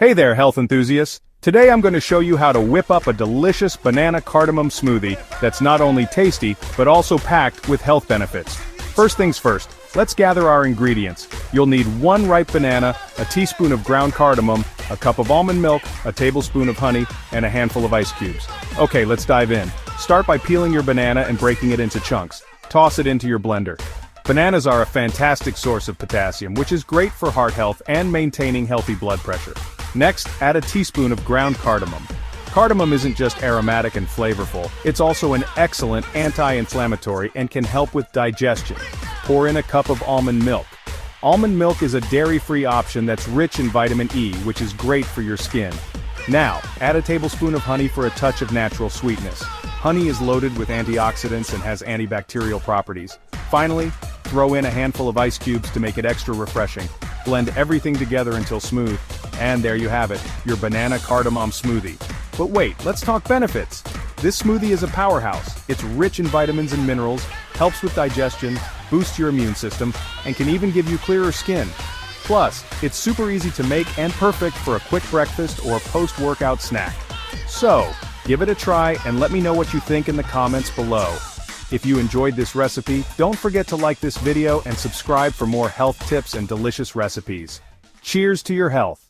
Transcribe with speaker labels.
Speaker 1: Hey there, health enthusiasts. Today I'm going to show you how to whip up a delicious banana cardamom smoothie that's not only tasty, but also packed with health benefits. First things first, let's gather our ingredients. You'll need 1 ripe banana, a teaspoon of ground cardamom, a cup of almond milk, a tablespoon of honey, and a handful of ice cubes. Okay, let's dive in. Start by peeling your banana and breaking it into chunks. Toss it into your blender. Bananas are a fantastic source of potassium, which is great for heart health and maintaining healthy blood pressure. Next, add a teaspoon of ground cardamom. Cardamom isn't just aromatic and flavorful, it's also an excellent anti-inflammatory and can help with digestion. Pour in a cup of almond milk. Almond milk is a dairy-free option that's rich in vitamin E, which is great for your skin. Now, add a tablespoon of honey for a touch of natural sweetness. Honey is loaded with antioxidants and has antibacterial properties. Finally, throw in a handful of ice cubes to make it extra refreshing. Blend everything together until smooth, and there you have it, your banana cardamom smoothie. But wait, let's talk benefits. This smoothie is a powerhouse. It's rich in vitamins and minerals, helps with digestion, boosts your immune system, and can even give you clearer skin. Plus, it's super easy to make and perfect for a quick breakfast or post-workout snack. So, give it a try and let me know what you think in the comments below. If you enjoyed this recipe, don't forget to like this video and subscribe for more health tips and delicious recipes. Cheers to your health!